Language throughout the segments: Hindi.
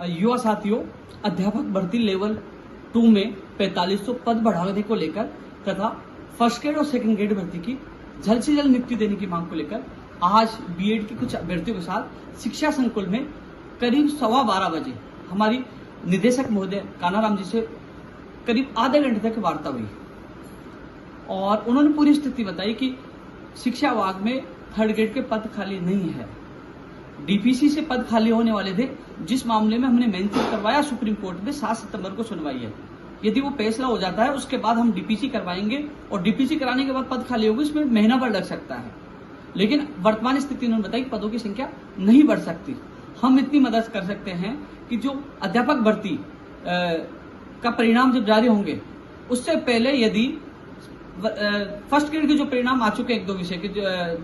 युवा साथियों, अध्यापक भर्ती लेवल 2 में 4500 पद बढ़ाने को लेकर तथा फर्स्ट ग्रेड और सेकंड ग्रेड भर्ती की जल्द से जल्द नियुक्ति देने की मांग को लेकर आज बीएड के कुछ अभ्यर्थियों के साथ शिक्षा संकुल में करीब 12:15 बजे हमारी निदेशक महोदय कानाराम जी से करीब आधे घंटे तक वार्ता हुई और उन्होंने पूरी स्थिति बताई कि शिक्षा विभाग में थर्ड ग्रेड के पद खाली नहीं है। डीपीसी से पद खाली होने वाले थे, जिस मामले में हमने मेंशन करवाया सुप्रीम कोर्ट में 7 सितंबर को सुनवाई है। यदि वो फैसला हो जाता है उसके बाद हम डीपीसी करवाएंगे और डीपीसी कराने के बाद पद खाली होगी, इसमें महीना भर लग सकता है। लेकिन वर्तमान स्थिति उन्होंने बताई कि पदों की संख्या नहीं बढ़ सकती। हम इतनी मदद कर सकते हैं कि जो अध्यापक भर्ती का परिणाम जब जारी होंगे उससे पहले यदि फर्स्ट ग्रेड के जो परिणाम आ चुके हैं 1-2 विषय के,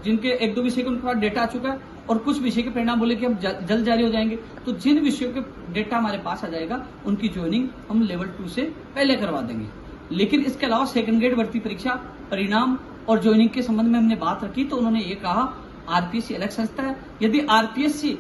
जिनके 1-2 विषय के उनके पास डेटा आ चुका है और कुछ विषय के परिणाम बोले कि हम जल्द जारी हो जाएंगे, तो जिन विषयों के डेटा हमारे पास आ जाएगा उनकी ज्वाइनिंग हम लेवल 2 से पहले करवा देंगे। लेकिन इसके अलावा सेकंड ग्रेड भर्ती परीक्षा परिणाम और ज्वाइनिंग के संबंध में हमने बात रखी तो उन्होंने ये कहा आरपीएससी अलग संस्था है, यदि आरपीएससी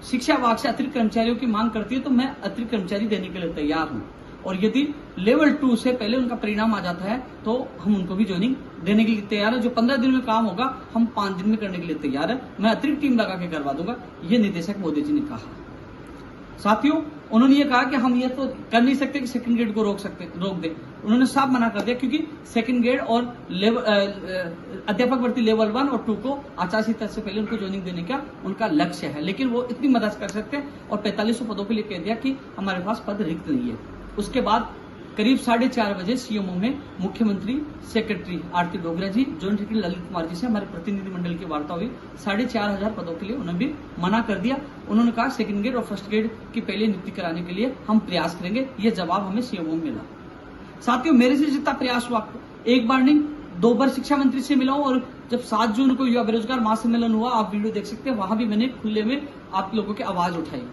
शिक्षा विभाग से अतिरिक्त कर्मचारियों की मांग करती है तो मैं अतिरिक्त कर्मचारी देने के लिए तैयार हूं, और यदि लेवल 2 से पहले उनका परिणाम आ जाता है तो हम उनको भी ज्वाइनिंग देने के लिए तैयार है। जो 15 दिन में काम होगा हम 5 दिन में करने के लिए तैयार है। मैं अतिरिक्त टीम लगा के करवा दूंगा, ये निदेशक मोदी जी ने कहा। साथियों, उन्होंने ये कहा कि हम ये तो कर नहीं सकते कि सेकंड ग्रेड को रोक दें। उन्होंने साफ मना कर दिया, क्योंकि सेकंड ग्रेड और अध्यापक भर्ती लेवल 1 और 2 को आचार संहिता से पहले उनको ज्वाइनिंग देने का उनका लक्ष्य है। लेकिन वो इतनी मदद कर सकते हैं और 4500 पदों के लिए कह दिया कि हमारे पास पद रिक्त नहीं है। उसके बाद करीब 4:30 बजे सीएमओ में मुख्यमंत्री सेक्रेटरी आरती डोगरा जी, जॉइंट सेक्रेटरी ललित कुमार जी से हमारे प्रतिनिधि मंडल की वार्ता हुई। 4500 पदों के लिए उन्होंने भी मना कर दिया। उन्होंने कहा सेकंड ग्रेड और फर्स्ट ग्रेड की पहले नियुक्ति कराने के लिए हम प्रयास करेंगे। ये जवाब हमें सीएमओ में मिला। साथियों, मेरे से जितना प्रयास हुआ, एक बार नहीं 2 बार शिक्षा मंत्री से मिला हूं, और जब 7 जून को युवा बेरोजगार महासम्मेलन हुआ, आप वीडियो देख सकते हैं, वहां भी मैंने खुले में आप लोगों की आवाज उठाई।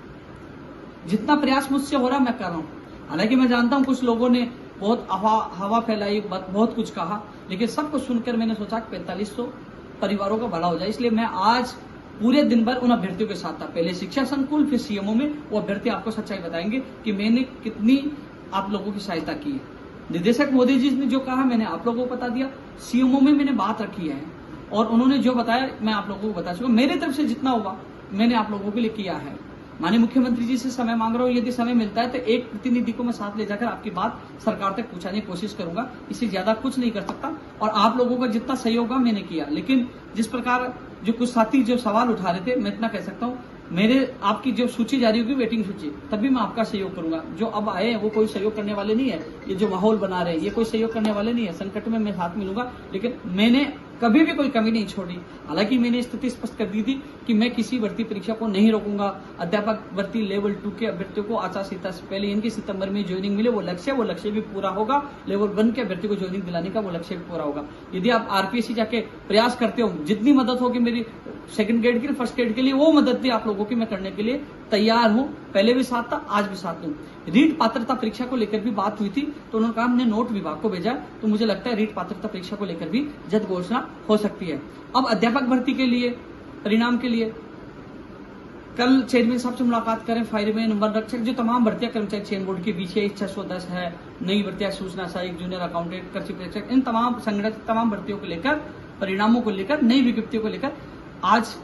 जितना प्रयास मुझसे हो रहा मैं कर रहा हूं। हालांकि मैं जानता हूं कुछ लोगों ने बहुत हवा फैलाई, बहुत कुछ कहा, लेकिन सब कुछ सुनकर मैंने सोचा कि 4500 परिवारों का भला हो जाए, इसलिए मैं आज पूरे दिन भर उन अभ्यर्थियों के साथ था। पहले शिक्षा संकुल, फिर सीएमओ में। वो अभ्यर्थी आपको सच्चाई बताएंगे कि मैंने कितनी आप लोगों की सहायता की है। निदेशक मोदी जी ने जो कहा मैंने आप लोगों को बता दिया। सीएमओ में मैंने बात रखी है और उन्होंने जो बताया मैं आप लोगों को बता चुका। मेरे तरफ से जितना हुआ मैंने आप लोगों के लिए किया है। माननीय मुख्यमंत्री जी से समय मांग रहा हूं, यदि समय मिलता है तो एक प्रतिनिधि को मैं साथ ले जाकर आपकी बात सरकार तक पहुंचाने की कोशिश करूंगा। इससे ज्यादा कुछ नहीं कर सकता, और आप लोगों का जितना सहयोग हुआ मैंने किया। लेकिन जिस प्रकार जो कुछ साथी जो सवाल उठा रहे थे, मैं इतना कह सकता हूं, मेरे आपकी जो सूची जारी होगी वेटिंग सूची, तभी मैं आपका सहयोग करूंगा। जो अब आए हैं वो कोई सहयोग करने वाले नहीं है, ये जो माहौल बना रहे हैं ये कोई सहयोग करने वाले नहीं है। संकट में मैं साथ मिलूंगा, लेकिन मैंने कभी भी कोई कमी नहीं छोड़ी। हालांकि मैंने स्थिति स्पष्ट कर दी थी कि मैं किसी भर्ती परीक्षा को नहीं रोकूंगा। अध्यापक भर्ती लेवल 2 के अभ्यर्थियों को आचार संहिता से पहले इनकी सितंबर में ज्वाइनिंग मिले, वो लक्ष्य भी पूरा होगा। लेवल 1 के अभ्यर्थी को ज्वाइनिंग दिलाने का वो लक्ष्य भी पूरा होगा। यदि आप आरपीएससी जाके प्रयास करते हो, जितनी मदद होगी मेरी सेकंड ग्रेड के लिए, फर्स्ट ग्रेड के लिए, वो मदद भी आप लोगों की मैं करने के लिए तैयार हूं। पहले भी साथ था, आज भी साथ हूं। रीट पात्रता परीक्षा को लेकर भी बात हुई थी, तो उन्होंने कहा हमने नोट विभाग को भेजा, तो मुझे लगता है रीट पात्रता परीक्षा को लेकर भी जल्द घोषणा हो सकती है। अब अध्यापक भर्ती के लिए परिणाम के लिए कल चेयरमैन साहब से मुलाकात करें। फायरमैन, नंबर रक्षक, जो तमाम भर्तियां कर्मचारी चयन बोर्ड के पीछे 610 है, नई भर्तियां सूचना सहायक, जूनियर अकाउंटेंट, कृषि प्रेक्षक, इन तमाम संगठित तमाम भर्तियों को लेकर, परिणामों को लेकर, नई विज्ञप्तियों को लेकर आज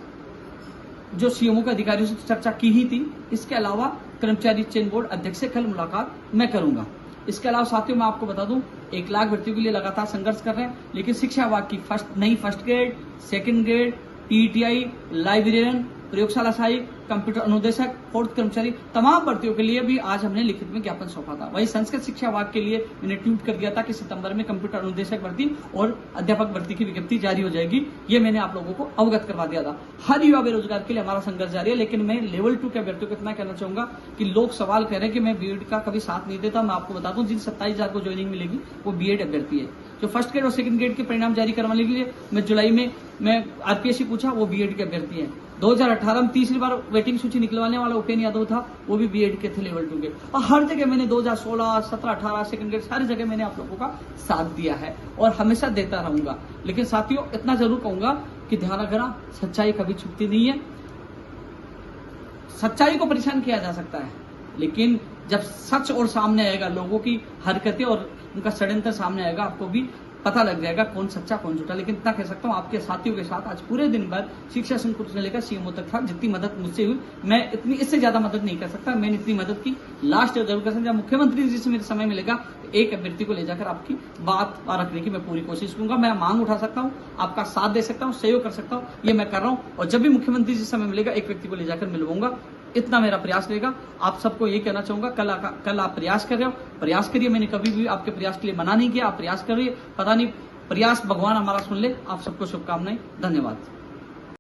जो सीएमओ के अधिकारियों से चर्चा की ही थी। इसके अलावा कर्मचारी चयन बोर्ड अध्यक्ष से कल मुलाकात मैं करूंगा। इसके अलावा साथियों मैं आपको बता दूं, 1 लाख भर्तियों के लिए लगातार संघर्ष कर रहे हैं, लेकिन शिक्षा विभाग की नई first grade, second grade, TTI, librarian, प्रयोगशाला सहायक, कंप्यूटर अनुदेशक, फोर्थ कर्मचारी, तमाम भर्तियों के लिए भी आज हमने लिखित में ज्ञापन सौंपा था। वही संस्कृत शिक्षा विभाग के लिए मैंने ट्वीट कर दिया था कि सितंबर में कंप्यूटर अनुदेशक भर्ती और अध्यापक भर्ती की विज्ञप्ति जारी हो जाएगी। ये मैंने आप लोगों को अवगत करवा दिया था। हर युवा बेरोजगार के लिए हमारा संघर्ष जारी है, लेकिन मैं लेवल 2 के अभ्यर्थियों को इतना कहना चाहूंगा कि लोग सवाल कह रहे हैं कि मैं बीएड का कभी साथ नहीं देता। मैं आपको बता दूं, जिन 27,000 को ज्वाइनिंग मिलेगी वो बीएड अभ्यर्थी है। जो फर्स्ट ग्रेड और सेकंड ग्रेड के परिणाम जारी करवाने के लिए मैं जुलाई में मैं आरपीएससी पूछा, वो बीएड के अभ्यर्थी हैं। 2018 में तीसरी बार वेटिंग सूची निकलवाने वाला उपेन यादव था, वो भी बीएड के थे लेवल 2 के। और हर जगह मैंने 2016, 17, 18 सेकंड ग्रेड सारी जगह मैंने आप लोगों का साथ दिया है और हमेशा देता रहूंगा। लेकिन साथियों इतना जरूर कहूंगा कि ध्यान रखना, सच्चाई कभी छुपती नहीं है। सच्चाई को परेशान किया जा सकता है, लेकिन जब सच और सामने आएगा, लोगों की हरकतें और उनका षड्यंत्र सामने आएगा, आपको भी पता लग जाएगा कौन सच्चा कौन झूठा। लेकिन इतना कह सकता हूँ, आपके साथियों के साथ आज पूरे दिन भर शिक्षा संकुल से लेकर सीएमओ तक था। जितनी मदद मुझसे हुई, मैं इतनी इससे ज्यादा मदद नहीं कर सकता। मैंने इतनी मदद की, लास्ट जरूर कर सकता। जब मुख्यमंत्री जी से मेरे समय मिलेगा तो एक अभ्यर्थी को ले जाकर आपकी बात रखने की मैं पूरी कोशिश करूंगा। मैं मांग उठा सकता हूँ, आपका साथ दे सकता हूँ, सहयोग कर सकता हूँ, ये मैं कर रहा हूँ। और जब भी मुख्यमंत्री जी से समय मिलेगा, एक व्यक्ति को ले जाकर मिलवाऊंगा। इतना मेरा प्रयास रहेगा। आप सबको ये कहना चाहूंगा, कल आप प्रयास कर रहे हो, प्रयास करिए। मैंने कभी भी आपके प्रयास के लिए मना नहीं किया, आप प्रयास करिए। पता नहीं, प्रयास भगवान हमारा सुन ले। आप सबको शुभकामनाएं, धन्यवाद।